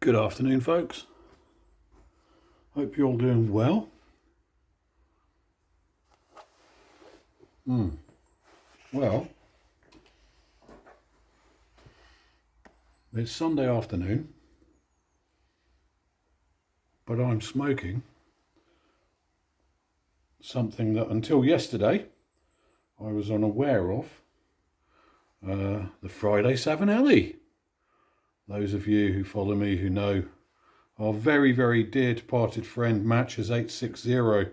Good afternoon, folks. Hope you're all doing well. Well, it's Sunday afternoon, but I'm smoking something that until yesterday I was unaware of, the Friday Savinelli. Those of you who follow me who know our very, very dear departed friend Matches 860.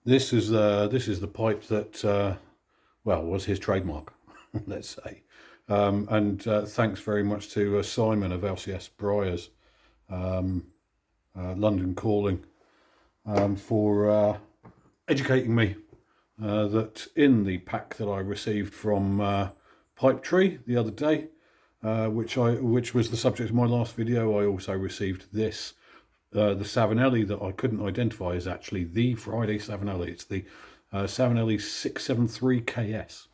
This is the pipe that was his trademark, let's say. And thanks very much to Simon of LCS Briars, London Calling, for educating me that in the pack that I received from Pipe Tree the other day, which was the subject of my last video, I also received this. The Savinelli that I couldn't identify is actually the Friday Savinelli. It's the Savinelli 673KS.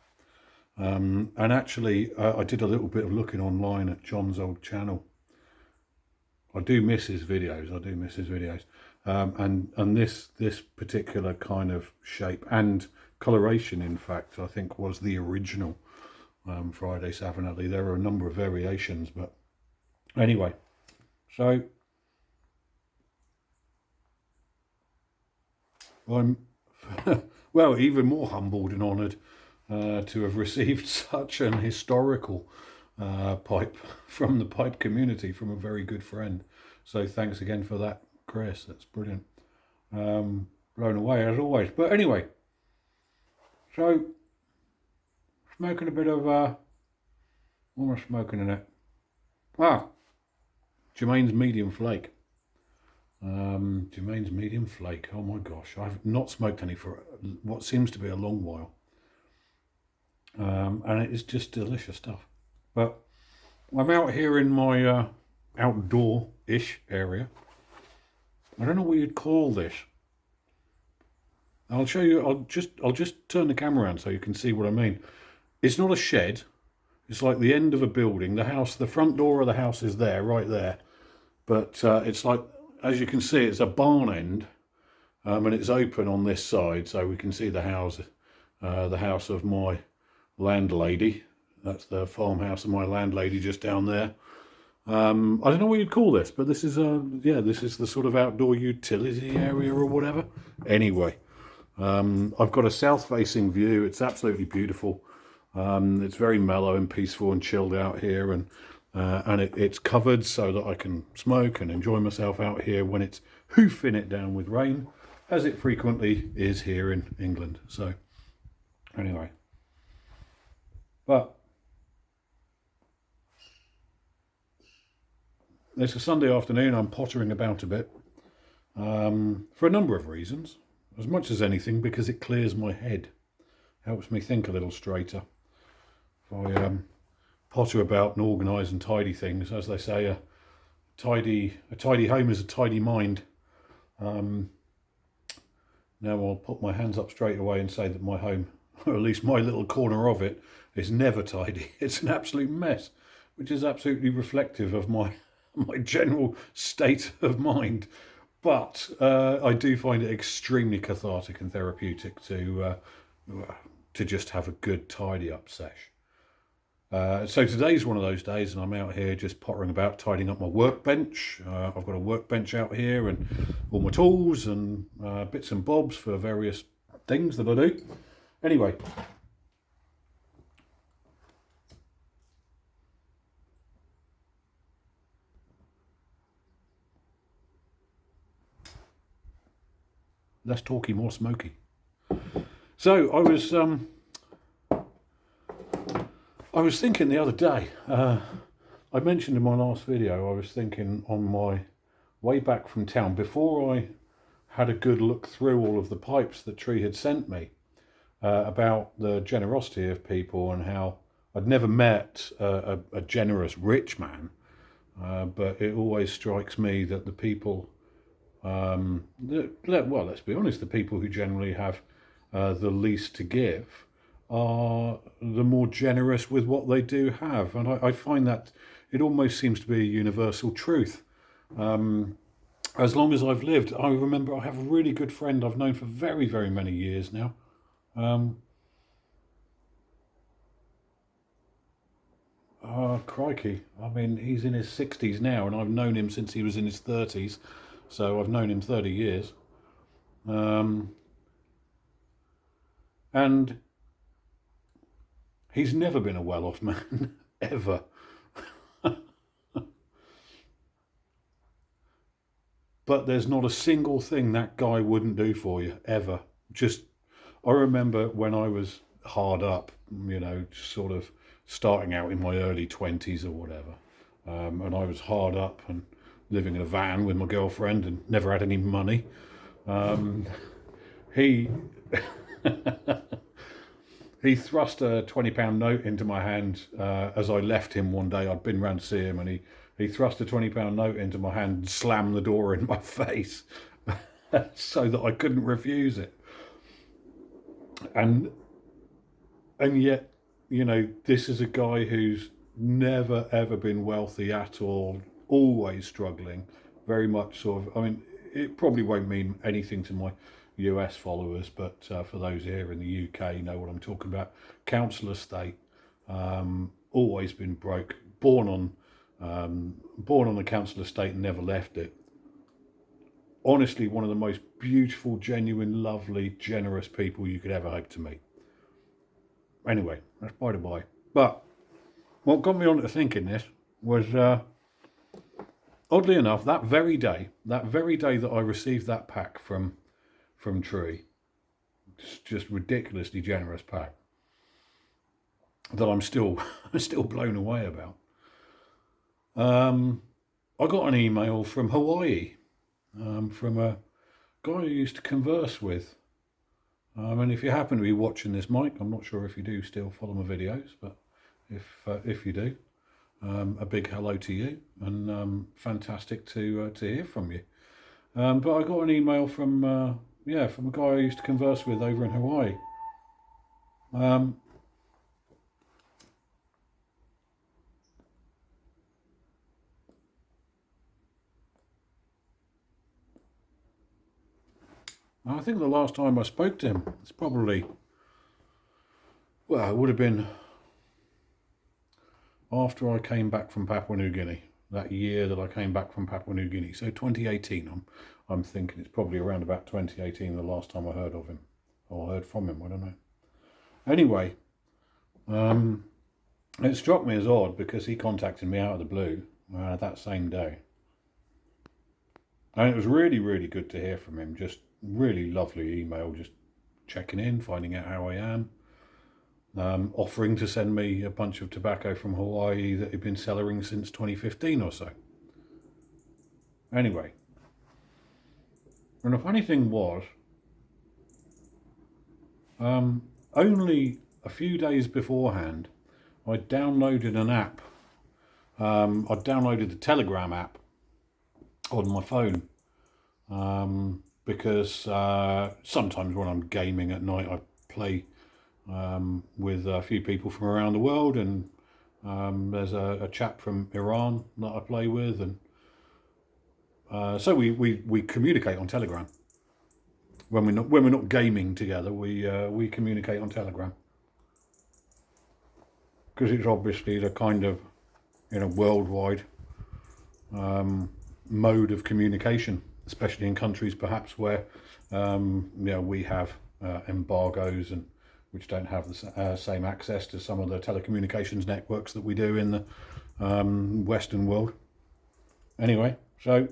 And actually, I did a little bit of looking online at John's old channel. I do miss his videos. And this particular kind of shape and coloration, in fact, I think was the original Friday Savinelli. There are a number of variations, but anyway, so I'm well, even more humbled and honoured to have received such an historical pipe from the pipe community, from a very good friend. So thanks again for that, Chris. That's brilliant. Blown away as always. But anyway, so smoking a bit of what am I smoking in it? Jermaine's medium flake. Jermaine's medium flake. Oh my gosh, I've not smoked any for what seems to be a long while, and it is just delicious stuff. But I'm out here in my outdoor-ish area. I don't know what you'd call this. I'll show you. I'll just turn the camera around so you can see what I mean. It's not a shed. It's like the end of a building. The house, the front door of the house is there, right there. But it's like, as you can see, it's a barn end, and it's open on this side, so we can see the house of my landlady. That's the farmhouse of my landlady just down there. I don't know what you'd call this, but this is this is the sort of outdoor utility area or whatever. Anyway, I've got a south-facing view. It's absolutely beautiful. It's very mellow and peaceful and chilled out here, and it's covered so that I can smoke and enjoy myself out here when it's hoofing it down with rain, as it frequently is here in England. So anyway, but it's a Sunday afternoon. I'm pottering about a bit for a number of reasons, as much as anything because it clears my head, helps me think a little straighter. If I potter about and organise and tidy things, as they say, a tidy home is a tidy mind. Now I'll put my hands up straight away and say that my home, or at least my little corner of it, is never tidy. It's an absolute mess, which is absolutely reflective of my general state of mind. But I do find it extremely cathartic and therapeutic to just have a good tidy up sesh. So today's one of those days, and I'm out here just pottering about, tidying up my workbench. I've got a workbench out here and all my tools and bits and bobs for various things that I do. Anyway, less talky, more smoky. So I was thinking the other day, I mentioned in my last video, I was thinking on my way back from town, before I had a good look through all of the pipes that Tree had sent me, about the generosity of people and how I'd never met a generous rich man, but it always strikes me that the people, let's be honest, the people who generally have the least to give are the more generous with what they do have. And I find that it almost seems to be a universal truth. As long as I've lived, I remember I have a really good friend I've known for very, very many years now. Crikey. I mean, he's in his 60s now, and I've known him since he was in his 30s. So I've known him 30 years. And he's never been a well-off man, ever. But there's not a single thing that guy wouldn't do for you, ever. Just, I remember when I was hard up, sort of starting out in my early 20s or whatever. And I was hard up and living in a van with my girlfriend and never had any money. He he thrust a £20 note into my hand as I left him one day. I'd been round to see him, and he thrust a £20 note into my hand and slammed the door in my face so that I couldn't refuse it. And yet, this is a guy who's never ever been wealthy at all, always struggling, very much sort of, I mean, it probably won't mean anything to my US followers, but for those here in the UK know what I'm talking about. Council estate, always been broke, born on the council estate and never left it. Honestly, one of the most beautiful, genuine, lovely, generous people you could ever hope to meet. Anyway, that's by the by. But what got me on to thinking this was, oddly enough, that very day that I received that pack from Tree, just ridiculously generous pack that I'm still blown away about. I got an email from Hawaii, from a guy I used to converse with. And if you happen to be watching this, Mike, I'm not sure if you do still follow my videos, but if you do, a big hello to you, and fantastic to hear from you. But I got an email from a guy I used to converse with over in Hawaii. I think the last time I spoke to him, it's probably, well, it would have been after I came back from Papua New Guinea, that year that I came back from Papua New Guinea. So 2018, I'm thinking it's probably around about 2018, the last time I heard of him, or heard from him, I don't know. Anyway, it struck me as odd because he contacted me out of the blue that same day. And it was really, really good to hear from him. Just really lovely email, just checking in, finding out how I am, offering to send me a bunch of tobacco from Hawaii that he'd been cellaring since 2015 or so. Anyway, and the funny thing was, only a few days beforehand, I downloaded an app. I downloaded the Telegram app on my phone, because sometimes when I'm gaming at night, I play with a few people from around the world, and there's a chap from Iran that I play with, and so we communicate on Telegram. When we're not gaming together, we communicate on Telegram, because it's obviously the kind of worldwide mode of communication, especially in countries perhaps where we have embargoes and which don't have the same access to some of the telecommunications networks that we do in the Western world. Anyway, so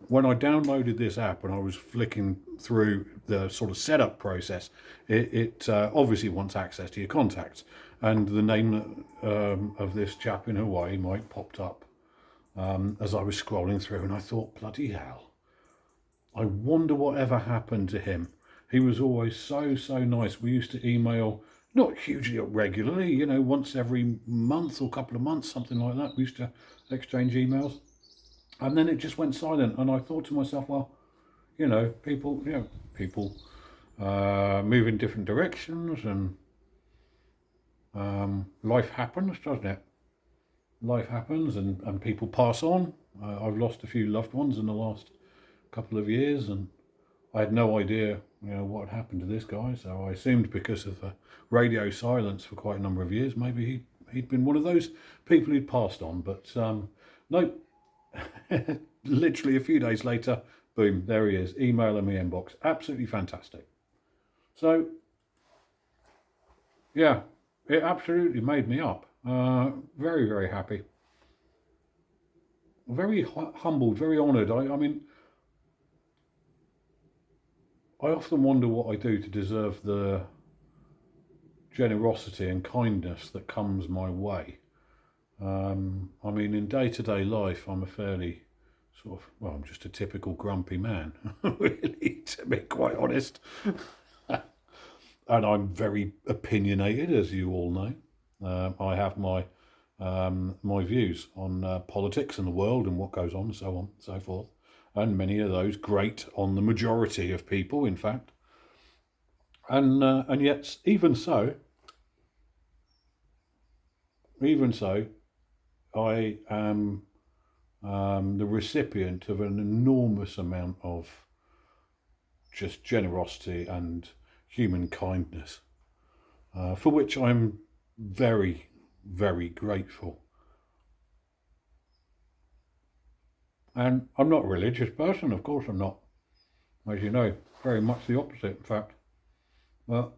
when I downloaded this app and I was flicking through the sort of setup process, it obviously wants access to your contacts, and the name of this chap in Hawaii, Mike, popped up as I was scrolling through, and I thought, bloody hell, I wonder whatever happened to him. He was always so nice. We used to email, not hugely regularly, once every month or couple of months, something like that. We used to exchange emails. And then it just went silent, and I thought to myself, well, people move in different directions, and Life happens, doesn't it? Life happens, and people pass on. I've lost a few loved ones in the last couple of years, and I had no idea, what had happened to this guy. So I assumed because of the radio silence for quite a number of years, maybe he'd been one of those people who'd passed on. But no, literally a few days later, boom, there he is. Email in my inbox. Absolutely fantastic. So yeah, it absolutely made me up. Very, very happy. Very humbled, very honoured. I mean, I often wonder what I do to deserve the generosity and kindness that comes my way. I mean, in day-to-day life, I'm a fairly I'm just a typical grumpy man, really, to be quite honest. And I'm very opinionated, as you all know. I have my views on politics and the world and what goes on, and so on and so forth. And many of those grate on the majority of people, in fact. And yet, even so, I am the recipient of an enormous amount of just generosity and human kindness, for which I'm very, very grateful. And I'm not a religious person, of course I'm not. As you know, very much the opposite, in fact. But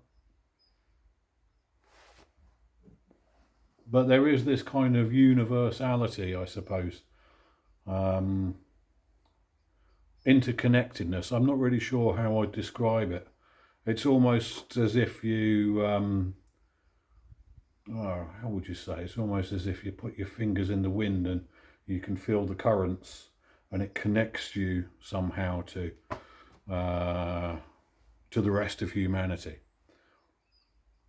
there is this kind of universality, I suppose, interconnectedness. I'm not really sure how I'd describe it. It's almost as if you, how would you say? It's almost as if you put your fingers in the wind and you can feel the currents, and it connects you somehow to the rest of humanity.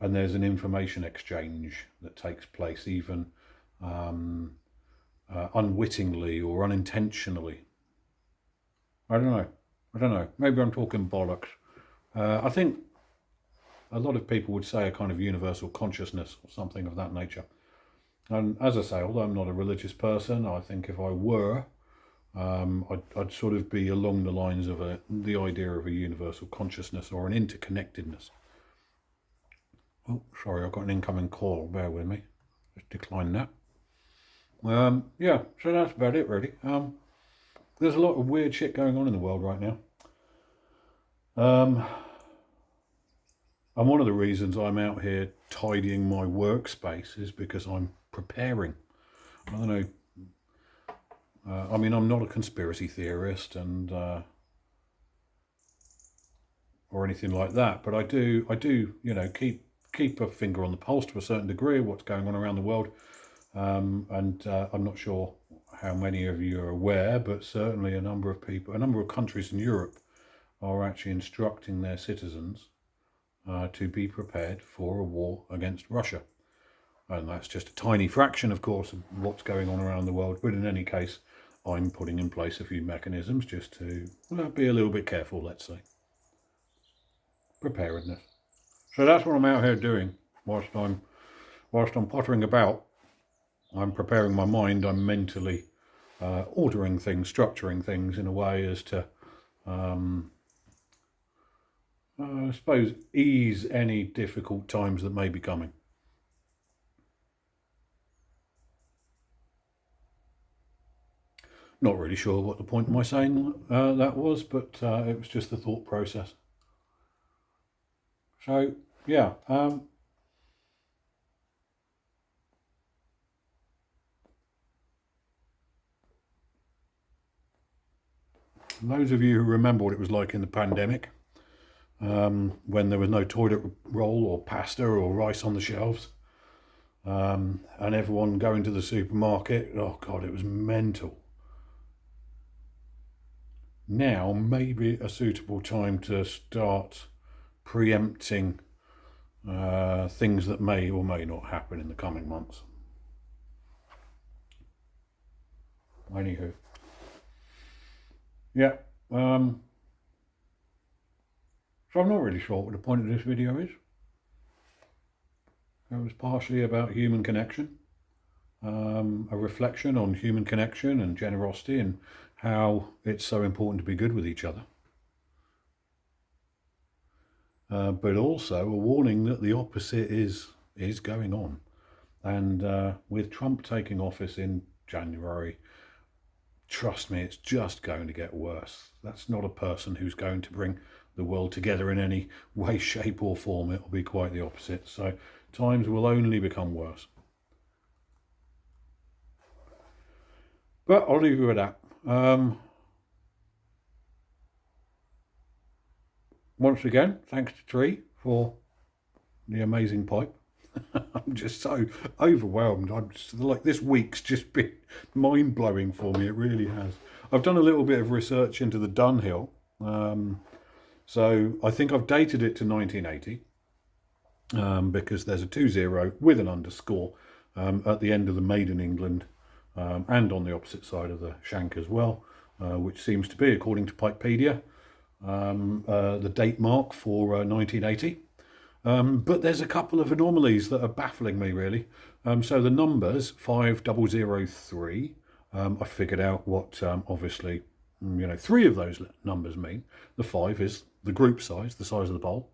And there's an information exchange that takes place, even unwittingly or unintentionally. I don't know. Maybe I'm talking bollocks. I think a lot of people would say a kind of universal consciousness or something of that nature. And as I say, although I'm not a religious person, I think if I were, I'd sort of be along the lines of the idea of a universal consciousness or an interconnectedness. Oh, sorry, I've got an incoming call. Bear with me. Just decline that. Yeah, so that's about it, really. There's a lot of weird shit going on in the world right now. And one of the reasons I'm out here tidying my workspace is because I'm preparing. I don't know. I mean, I'm not a conspiracy theorist and or anything like that, but I do, keep a finger on the pulse to a certain degree of what's going on around the world. And I'm not sure how many of you are aware, but certainly a number of countries in Europe are actually instructing their citizens to be prepared for a war against Russia. And that's just a tiny fraction, of course, of what's going on around the world. But in any case, I'm putting in place a few mechanisms just to be a little bit careful, let's say. Preparedness. So that's what I'm out here doing whilst I'm pottering about. I'm preparing my mind. I'm mentally ordering things, structuring things in a way as to, I suppose, ease any difficult times that may be coming. Not really sure what the point of my saying that was, but it was just the thought process. So, yeah. Those of you who remember what it was like in the pandemic, when there was no toilet roll or pasta or rice on the shelves, and everyone going to the supermarket, oh God, it was mental. Now may be a suitable time to start preempting things that may or may not happen in the coming months. Anywho, yeah. So I'm not really sure what the point of this video is. It was partially about human connection, a reflection on human connection and generosity and how it's so important to be good with each other. But also a warning that the opposite is going on. And with Trump taking office in January, trust me, it's just going to get worse. That's not a person who's going to bring the world together in any way, shape or form. It will be quite the opposite. So times will only become worse. But I'll leave you with that. Once again, thanks to Tree for the amazing pipe. I'm just so overwhelmed. I'm just like, this week's just been mind-blowing for me. It really has. I've done a little bit of research into the Dunhill. So I think I've dated it to 1980 because there's a 20 with an underscore at the end of the Made in England and on the opposite side of the shank as well, which seems to be, according to Pipepedia, the date mark for 1980. But there's a couple of anomalies that are baffling me, really. So the numbers 5003, I figured out what obviously, 3 of those numbers mean. The 5 is the group size, the size of the bowl.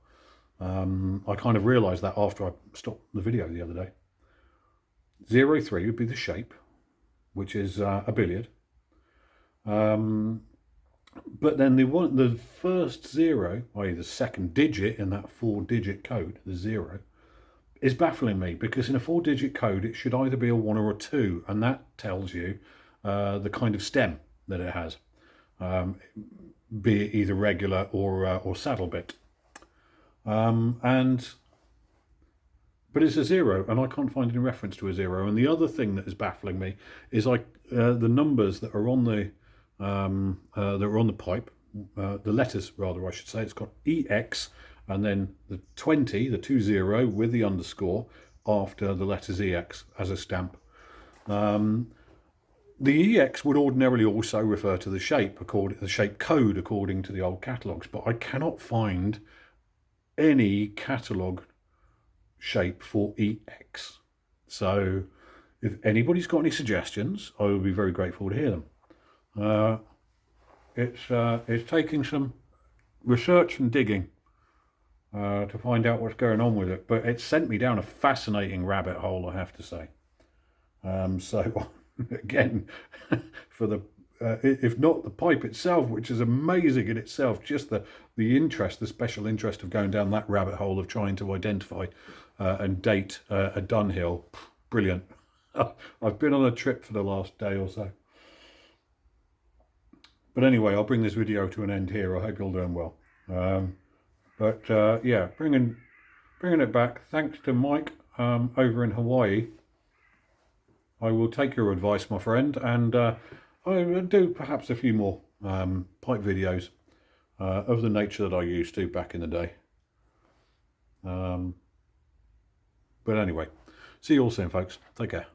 I kind of realised that after I stopped the video the other day. 03 would be the shape, which is a billiard. But then the first 0, i.e. the second digit in that 4-digit code, the 0, is baffling me, because in a 4-digit code it should either be a 1 or a 2, and that tells you the kind of stem that it has, be it either regular or saddle bit. But it's a 0, and I can't find any reference to a 0. And the other thing that is baffling me is the numbers that are on the pipe, the letters rather, I should say. It's got EX and then the 20, the 20 with the underscore after the letters EX as a stamp. The EX would ordinarily also refer to the shape, the shape code according to the old catalogues, but I cannot find any catalogue shape for EX. So if anybody's got any suggestions, I will be very grateful to hear them. It's taking some research and digging to find out what's going on with it, but it sent me down a fascinating rabbit hole, I have to say. So again, for the if not the pipe itself, which is amazing in itself, just the interest, the special interest of going down that rabbit hole of trying to identify and date a Dunhill, brilliant. I've been on a trip for the last day or so. But anyway, I'll bring this video to an end here. I hope you're all doing well. Yeah, bringing it back. Thanks to Mike over in Hawaii. I will take your advice, my friend, and I will do perhaps a few more pipe videos of the nature that I used to back in the day. But anyway, see you all soon, folks. Take care.